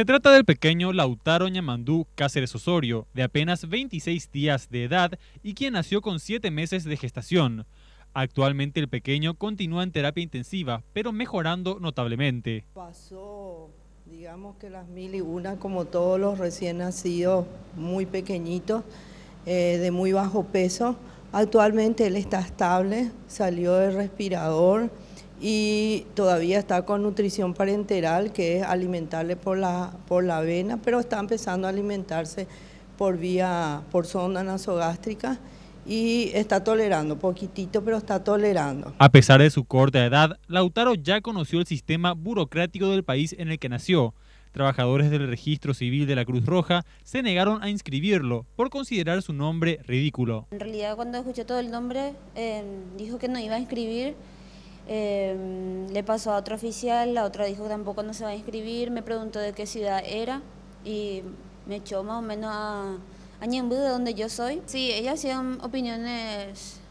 Se trata del pequeño Lautaro Ñamandú Cáceres Osorio, de apenas 26 días de edad y quien nació con 7 meses de gestación. Actualmente el pequeño continúa en terapia intensiva, pero mejorando notablemente. Pasó, digamos que las 1001, como todos los recién nacidos, muy pequeñitos, de muy bajo peso. Actualmente él está estable, salió del respirador y todavía está con nutrición parenteral, que es alimentarle por la vena, pero está empezando a alimentarse por sonda nasogástrica y está tolerando, poquitito, pero está tolerando. A pesar de su corta edad, Lautaro ya conoció el sistema burocrático del país en el que nació. Trabajadores del registro civil de la Cruz Roja se negaron a inscribirlo por considerar su nombre ridículo. En realidad, cuando escuché todo el nombre, dijo que no iba a inscribir. Le pasó a otro oficial, la otra dijo que tampoco no se va a inscribir, me preguntó de qué ciudad era y me echó más o menos a Ñemby, de donde yo soy. Sí, ellas hacían opiniones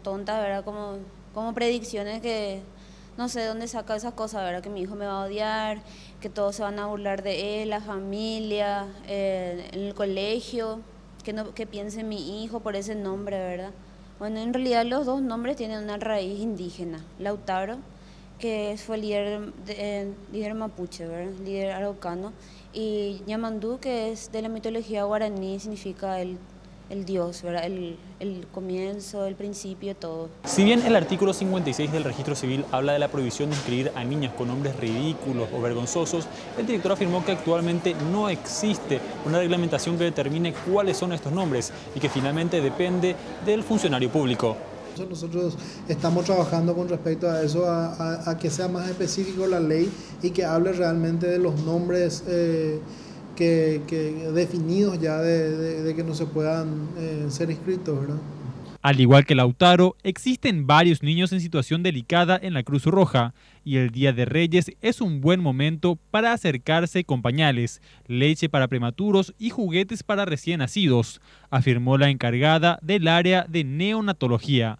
tontas, ¿verdad? Como predicciones que no sé de dónde saca esas cosas, ¿verdad? Que mi hijo me va a odiar, que todos se van a burlar de él, la familia, en el colegio, que piense mi hijo por ese nombre, ¿verdad? Bueno, en realidad los dos nombres tienen una raíz indígena. Lautaro, que fue líder mapuche, ¿verdad? Líder araucano, y Ñamandú, que es de la mitología guaraní, significa el Dios, ¿verdad? El comienzo, el principio, todo. Si bien el artículo 56 del registro civil habla de la prohibición de inscribir a niños con nombres ridículos o vergonzosos, el director afirmó que actualmente no existe una reglamentación que determine cuáles son estos nombres y que finalmente depende del funcionario público. Nosotros estamos trabajando con respecto a eso, a que sea más específico la ley y que hable realmente de los nombres que definidos ya de que no se puedan ser inscritos, ¿verdad? Al igual que Lautaro, existen varios niños en situación delicada en la Cruz Roja y el Día de Reyes es un buen momento para acercarse con pañales, leche para prematuros y juguetes para recién nacidos, afirmó la encargada del área de neonatología.